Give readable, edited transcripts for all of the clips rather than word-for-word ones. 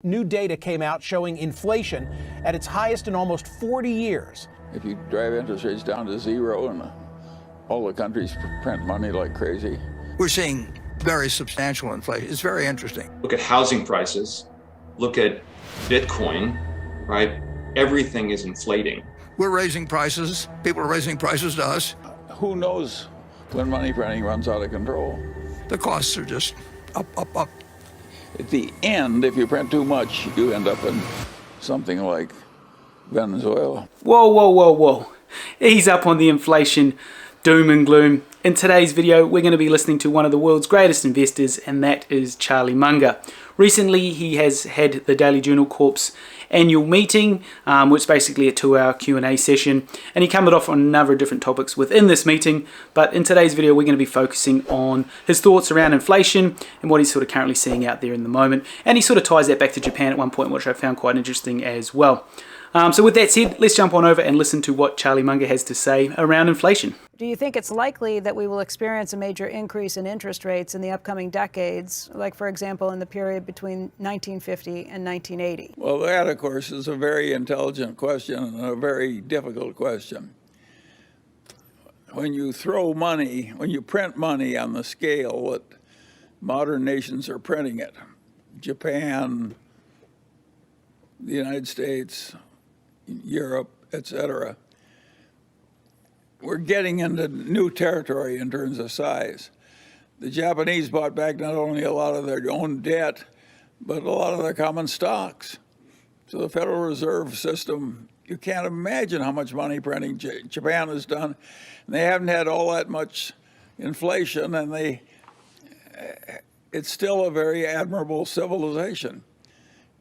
New data came out showing inflation at its highest in almost 40 years. If you drive interest rates down to zero and all the countries print money like crazy. We're seeing very substantial inflation. It's very interesting. Look at housing prices, look at Bitcoin, right? Everything is inflating. We're raising prices. People are raising prices to us. Who knows when money printing runs out of control? The costs are just up, up, up. At the end, if you print too much, you end up in something like Venezuela. Whoa, whoa, whoa, whoa. Ease up on the inflation doom and gloom. In today's video, we're going to be listening to one of the world's greatest investors, and that is Charlie Munger. Recently, he has had the Daily Journal Corp's annual meeting, which is basically a 2-hour Q&A session, and he covered off on a number of different topics within this meeting. But in today's video, we're going to be focusing on his thoughts around inflation and what he's sort of currently seeing out there in the moment. And he sort of ties that back to Japan at one point, which I found quite interesting as well. So with that said, let's jump on over and listen to what Charlie Munger has to say around inflation. Do you think it's likely that we will experience a major increase in interest rates in the upcoming decades, like, for example, in the period between 1950 and 1980? Well, that, of course, is a very intelligent question and a very difficult question. When you throw money, when you print money on the scale that modern nations are printing it, Japan, the United States, Europe, etc., we're getting into new territory in terms of size. The Japanese bought back not only a lot of their own debt, but a lot of their common stocks. So the Federal Reserve System, you can't imagine how much money printing Japan has done. And they haven't had all that much inflation, and it's still a very admirable civilization.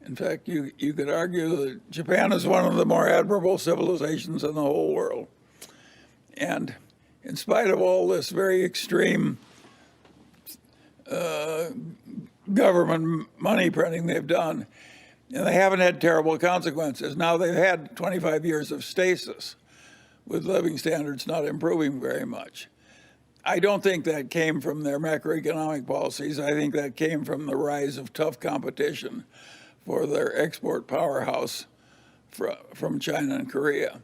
In fact, you could argue that Japan is one of the more admirable civilizations in the whole world. And in spite of all this very extreme government money printing they've done, and they haven't had terrible consequences. Now they've had 25 years of stasis with living standards not improving very much. I don't think that came from their macroeconomic policies. I think that came from the rise of tough competition for their export powerhouse from China and Korea.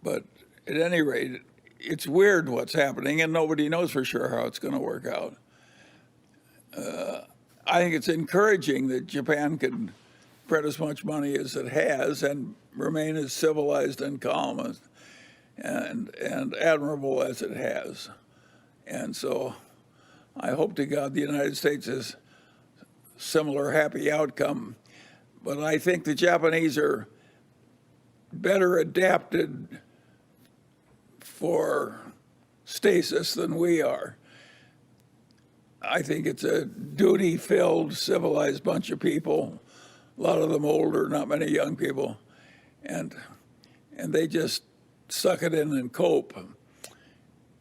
But at any rate, it's weird what's happening, and nobody knows for sure how it's going to work out. I think it's encouraging that Japan can print as much money as it has and remain as civilized and calm and admirable as it has. And so I hope to God the United States has similar happy outcome. But I think the Japanese are better adapted for stasis than we are. I think it's a duty-filled, civilized bunch of people, a lot of them older, not many young people, and they just suck it in and cope.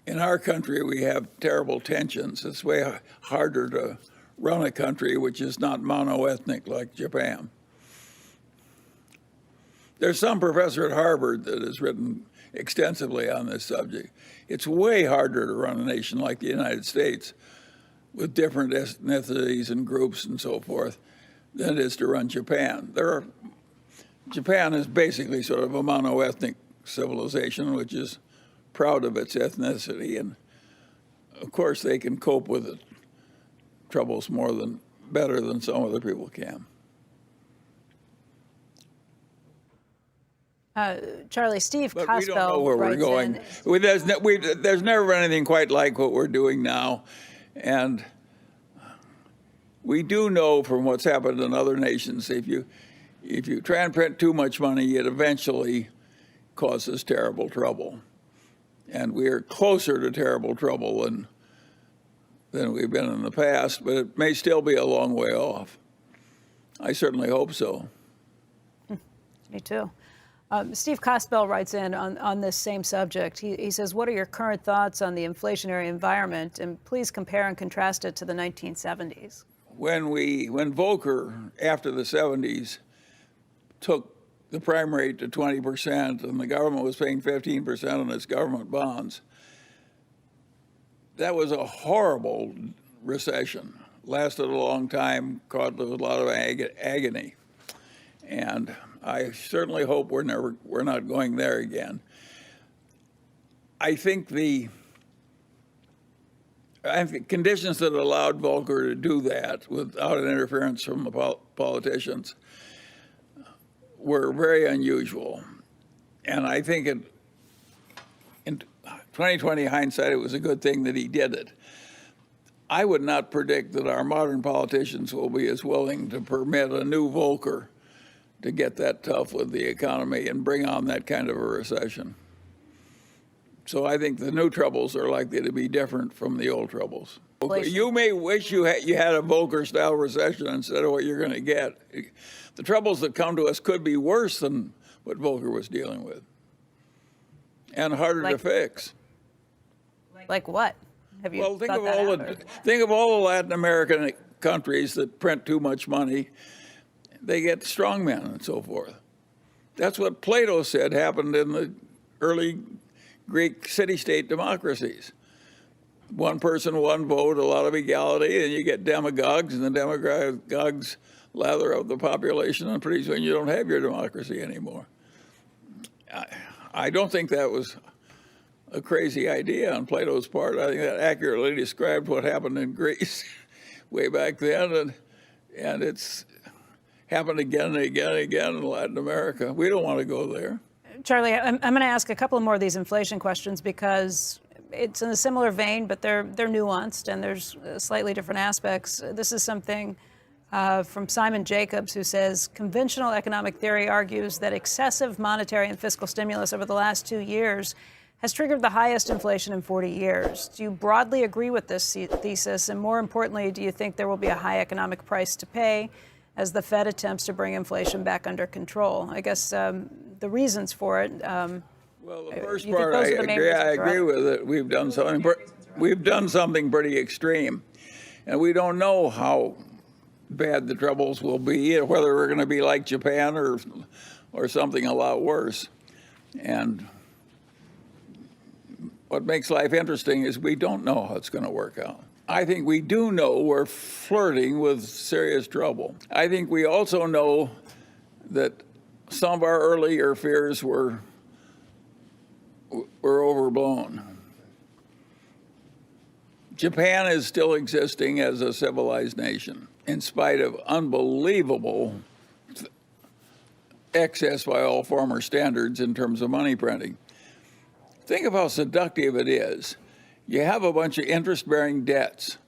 In our country, we have terrible tensions. It's way harder to run a country which is not mono-ethnic like Japan. There's some professor at Harvard that has written extensively on this subject. It's way harder to run a nation like the United States with different ethnicities and groups and so forth than it is to run Japan. Japan is basically sort of a mono-ethnic civilization which is proud of its ethnicity, and of course they can cope with it troubles better than some other people can. Charlie, Steve But Cospel we don't know where we're going. There's never been anything quite like what we're doing now. And we do know from what's happened in other nations, if you try and print too much money, it eventually causes terrible trouble. And we are closer to terrible trouble than we've been in the past, but it may still be a long way off. I certainly hope so. Me too. Steve Cospel writes in on this same subject. He says, what are your current thoughts on the inflationary environment? And please compare and contrast it to the 1970s. When Volcker, after the 70s, took the prime rate to 20% and the government was paying 15% on its government bonds, that was a horrible recession lasted a long time, caused a lot of agony. And I certainly hope we're not going there again. I think the conditions that allowed Volcker to do that without an interference from the politicians were very unusual. And I think in 2020 hindsight, it was a good thing that he did it. I would not predict that our modern politicians will be as willing to permit a new Volcker to get that tough with the economy and bring on that kind of a recession. So I think the new troubles are likely to be different from the old troubles. You may wish you had a Volcker-style recession instead of what you're going to get. The troubles that come to us could be worse than what Volcker was dealing with, and harder to fix. Like what? Have you Well, think thought of that all out, think of all the Latin American countries that print too much money. They get strongmen and so forth. That's what Plato said happened in the early Greek city-state democracies. One person, one vote, a lot of equality, and you get demagogues, and the demagogues lather up the population, and pretty soon you don't have your democracy anymore. I don't think that was a crazy idea on Plato's part. I think that accurately described what happened in Greece way back then, and it's happened again and again and again in Latin America. We don't want to go there. Charlie, I'm going to ask a couple more of these inflation questions because it's in a similar vein, but they're nuanced and there's slightly different aspects. This is something from Simon Jacobs, who says, conventional economic theory argues that excessive monetary and fiscal stimulus over the last 2 years has triggered the highest inflation in 40 years. Do you broadly agree with this thesis? And more importantly, do you think there will be a high economic price to pay as the Fed attempts to bring inflation back under control? I guess the reasons for it. Well, the first part, I agree with it. We've done something pretty extreme, and we don't know how bad the troubles will be, whether we're going to be like Japan or something a lot worse. And what makes life interesting is we don't know how it's going to work out. I think we do know we're flirting with serious trouble. I think we also know that some of our earlier fears were overblown. Japan is still existing as a civilized nation in spite of unbelievable excess by all former standards in terms of money printing. Think of how seductive it is. You have a bunch of interest-bearing debts,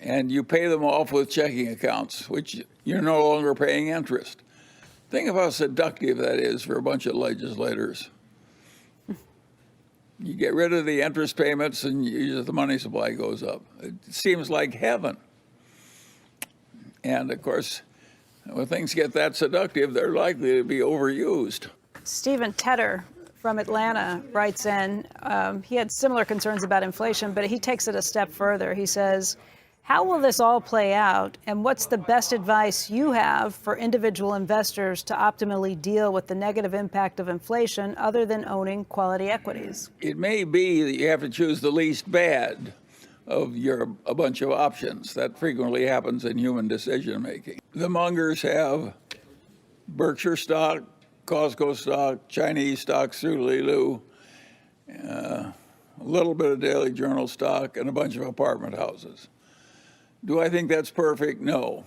and you pay them off with checking accounts, which you're no longer paying interest. Think of how seductive that is for a bunch of legislators. You get rid of the interest payments, and the money supply goes up. It seems like heaven. And, of course, when things get that seductive, they're likely to be overused. Stephen Tedder from Atlanta writes in, he had similar concerns about inflation, but he takes it a step further. He says, how will this all play out, and what's the best advice you have for individual investors to optimally deal with the negative impact of inflation other than owning quality equities? It may be that you have to choose the least bad of a bunch of options. That frequently happens in human decision making. The Mungers have Berkshire stock, Costco stock, Chinese stocks through Lilu, a little bit of Daily Journal stock, and a bunch of apartment houses. Do I think that's perfect? No.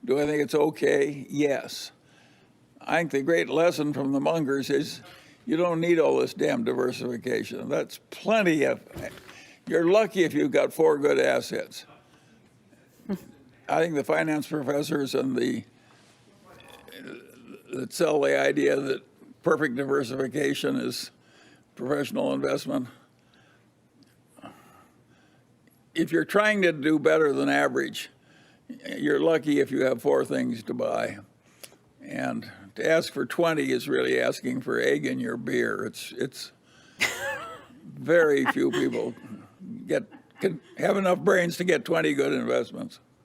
Do I think it's okay? Yes. I think the great lesson from the Mungers is you don't need all this damn diversification. That's plenty of. You're lucky if you've got 4 good assets. I think the finance professors and that sell the idea that perfect diversification is professional investment. If you're trying to do better than average, you're lucky if you have 4 things to buy. And to ask for 20 is really asking for egg in your beer. It's very few people can have enough brains to get 20 good investments.